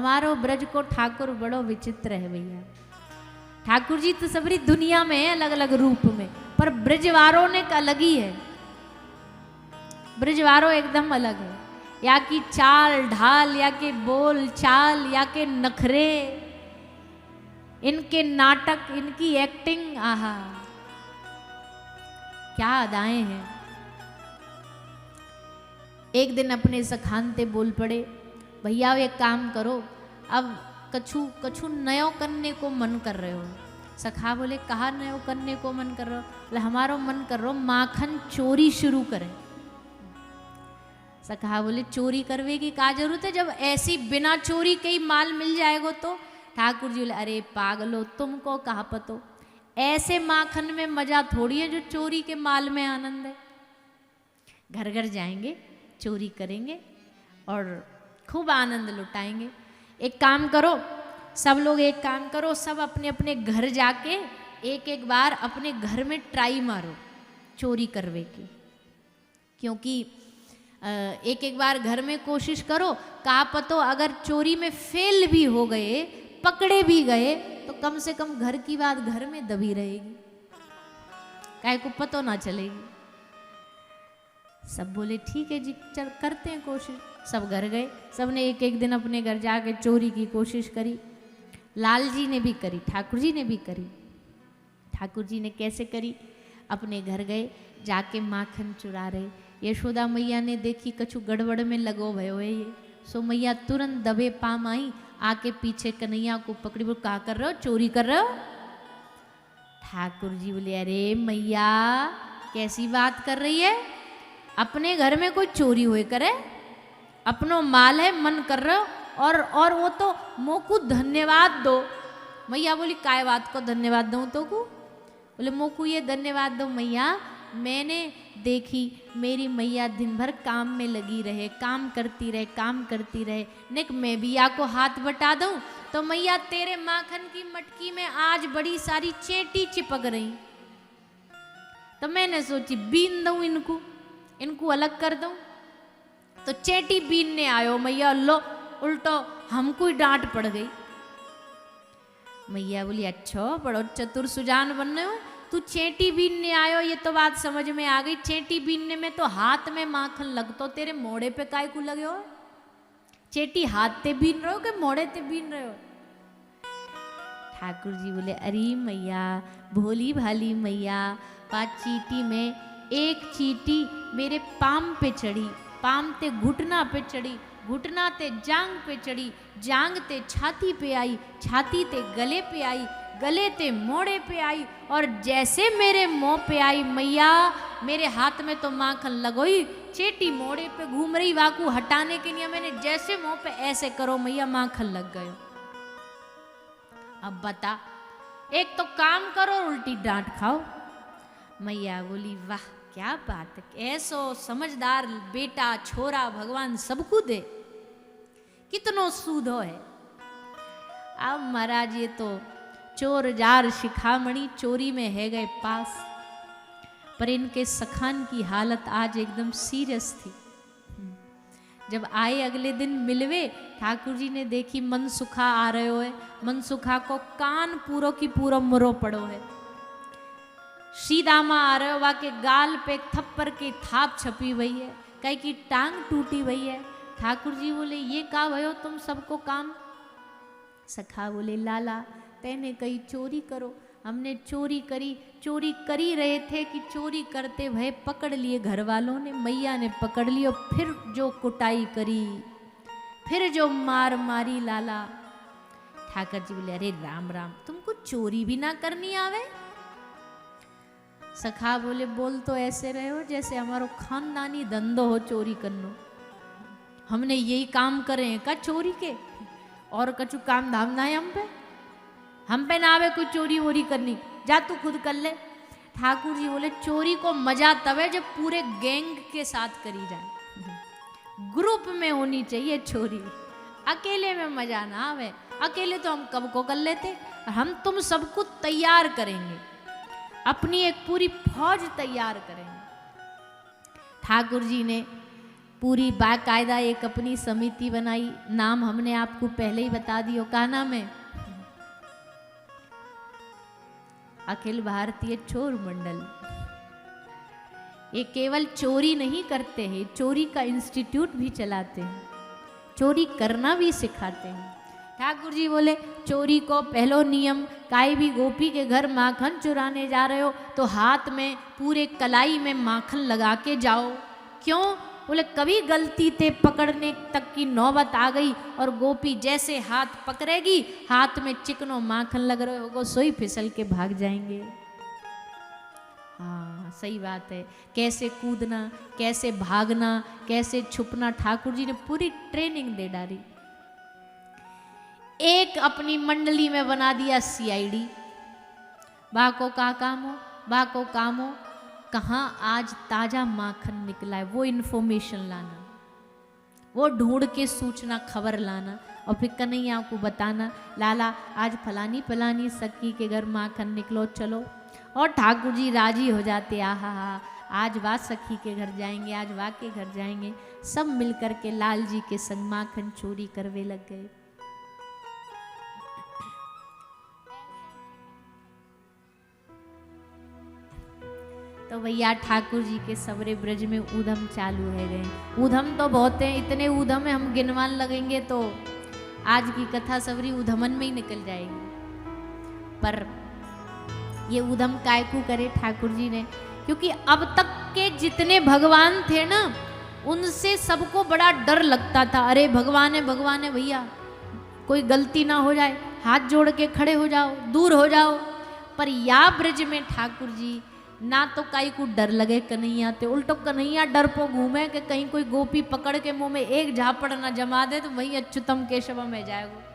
हमारो ब्रज को ठाकुर बड़ो विचित्र है भैया। ठाकुर जी तो सबरी दुनिया में है अलग अलग रूप में, पर ब्रजवारों ने अलग ही है। ब्रजवारों एकदम अलग है, या की चाल ढाल, या के बोल चाल, या के नखरे, इनके नाटक, इनकी एक्टिंग, आहा क्या अदाएं हैं। एक दिन अपने सखानते बोल पड़े, भैया एक काम करो, अब कछु कछु नयो करने को मन कर रहे हो। सखा बोले कहा नयो करने को मन कर रहे हो? बोले हमारो मन कर रहा हो माखन चोरी शुरू करें। सखा बोले चोरी करवे की क्या जरूरत है, जब ऐसी बिना चोरी के ही माल मिल जाएगा तो। ठाकुर जी बोले अरे पागलो, तुमको कहा पतो, ऐसे माखन में मजा थोड़ी है जो चोरी के माल में आनंद है। घर घर जाएंगे, चोरी करेंगे और खूब आनंद लुटाएंगे। एक काम करो, सब लोग एक काम करो, सब अपने अपने घर जाके एक एक बार अपने घर में ट्राई मारो चोरी करवे की। क्योंकि एक एक बार घर में कोशिश करो, कहा पतो अगर चोरी में फेल भी हो गए, पकड़े भी गए, तो कम से कम घर की बात घर में दबी रहेगी, काहे को पतो ना चलेगी। सब बोले ठीक है जी, चल करते हैं कोशिश। सब घर गए, सब ने एक एक दिन अपने घर जाके चोरी की कोशिश करी। लाल जी ने भी करी, ठाकुर जी ने भी करी। ठाकुर जी ने कैसे करी, अपने घर गए, जाके माखन चुरा रहे। यशोदा मैया ने देखी कछु गड़बड़ में लगो भयो है ये, सो मैया तुरंत दबे पाम आई, आके पीछे कन्हैया को पकड़ी, बोल क्या कर रहे हो, चोरी कर रहे हो? ठाकुर जी बोले अरे मैया कैसी बात कर रही है, अपने घर में कोई चोरी हुए करे, अपनो माल है, मन कर रहे हो, और वो तो मोकू धन्यवाद दो। मैया बोली काय बात को धन्यवाद दूं तो को? बोले मोकू ये धन्यवाद दो मैया, मैंने देखी मेरी मैया दिन भर काम में लगी रहे, काम करती रहे, काम करती रहे, निक मैं भी या को हाथ बटा दूं तो मैया तेरे माखन की मटकी में आज बड़ी सारी चेटी चिपक रही। तो मैंने सोची बीन दूं इनको अलग कर दूं, तो चेटी बीनने आयो मैया, लो उल्टो हमको ही डांट पड़ गई। मैया बोली अच्छा बड़ो चतुर सुजान बनने हो, तू चेटी बीनने आयो ये तो बात समझ में आ गई। चेटी बीनने में तो हाथ में माखन लगतो, तेरे मोड़े पे काय को लगे हो? चेटी हाथ ते बीन रहे हो कि मोड़े ते बीन रहे हो? ठाकुर जी बोले अरे मैया भोली भाली मैया, पाँच चीटी में एक चीटी मेरे पाम पे चढ़ी, पाम ते घुटना पे चढ़ी, घुटना ते जांग पे चढ़ी, जांग ते छाती पे आई, छाती ते गले पे आई, गले ते मोड़े पे आई, और जैसे मेरे मुंह पे आई मैया मेरे हाथ में तो माखन लगोई, चेटी मोड़े पे घूम रही, वाकू हटाने के लिए मैंने जैसे मुंह पे ऐसे करो मैया माखन लग गयो। अब बता, एक तो काम करो उल्टी डांट खाओ। मैया बोली वाह क्या बात है, ऐसो समझदार बेटा छोरा भगवान सबको दे, कितनो सूदो है। अब महाराज ये तो चोर जार शिखामणि चोरी में है गए पास, पर इनके सखान की हालत आज एकदम सीरियस थी। जब आए अगले दिन मिलवे, ठाकुर जी ने देखी मनसुखा आ रहे हो है, मनसुखा को कान पूरो की पूरो मुरो पड़ो है, सीधामा आ रहे हो, वा के गाल पे थप्पड़ की थाप छपी हुई है, कहीं की टांग टूटी हुई है। ठाकुर जी बोले ये का भयो तुम सबको काम? सखा बोले लाला तेने कही चोरी करो, हमने चोरी करी, चोरी करी रहे थे कि चोरी करते भय पकड़ लिए घर वालों ने, मैया ने पकड़ लियो, फिर जो कुटाई करी, फिर जो मार मारी लाला। ठाकुर जी बोले अरे राम राम, तुमको चोरी भी ना करनी आवे? सखा बोले बोल तो ऐसे रहे हो जैसे हमारो खानदानी धंधो हो चोरी करनो, हमने यही काम करे हैं का चोरी के, और कछु काम धाम ना है हम पे ना आवे कोई चोरी वोरी करनी, जा तू खुद कर ले। ठाकुर जी बोले चोरी को मजा तब है जब पूरे गैंग के साथ करी जाए, ग्रुप में होनी चाहिए चोरी, अकेले में मजा ना आवे। अकेले तो हम कब को कर लेते, हम तुम सबको तैयार करेंगे, अपनी एक पूरी फौज तैयार करेंगे। ठाकुर जी ने पूरी बाकायदा एक अपनी समिति बनाई। नाम हमने आपको पहले ही बता दियो, का नाम है? अखिल भारतीय चोर मंडल। ये केवल चोरी नहीं करते हैं, चोरी का इंस्टीट्यूट भी चलाते हैं, चोरी करना भी सिखाते हैं। ठाकुर जी बोले चोरी को पहलो नियम, काई भी गोपी के घर माखन चुराने जा रहे हो तो हाथ में पूरे कलाई में माखन लगा के जाओ। क्यों? बोले कभी गलती से पकड़ने तक की नौबत आ गई और गोपी जैसे हाथ पकड़ेगी, हाथ में चिकनो माखन लग रहे होगा, सोई फिसल के भाग जाएंगे। हाँ सही बात है। कैसे कूदना, कैसे भागना, कैसे छुपना, ठाकुर जी ने पूरी ट्रेनिंग दे डाली। एक अपनी मंडली में बना दिया सीआईडी। बा को का काम हो, बा को काम हो, कहाँ आज ताजा माखन निकला है वो इन्फॉर्मेशन लाना, वो ढूंढ के सूचना खबर लाना और फिर कन्हैया को बताना, लाला आज फलानी फलानी सखी के घर माखन निकलो चलो। और ठाकुर जी राजी हो जाते, आहा हा आज वाह सखी के घर जाएंगे, आज वाह के घर जाएंगे। सब मिलकर के लाल जी के संग माखन चोरी करवे लग गए। तो भैया ठाकुर जी के सवरे ब्रज में ऊधम चालू है गए। ऊधम तो बहुत है, इतने ऊधम है हम गिनवान लगेंगे तो आज की कथा सवरी ऊधमन में ही निकल जाएगी। पर ये ऊधम कायकू करे ठाकुर जी ने, क्योंकि अब तक के जितने भगवान थे ना उनसे सबको बड़ा डर लगता था। अरे भगवान है भैया, कोई गलती ना हो जाए, हाथ जोड़ के खड़े हो जाओ, दूर हो जाओ। पर या ब्रज में ठाकुर जी ना तो काई को डर लगे कन्हैया ते, उल्टो कन्हैया डर पो घूमे कि कहीं कोई गोपी पकड़ के मुंह में एक झापड़ ना जमा दे तो वही अच्युतम केशवम में जाएगा।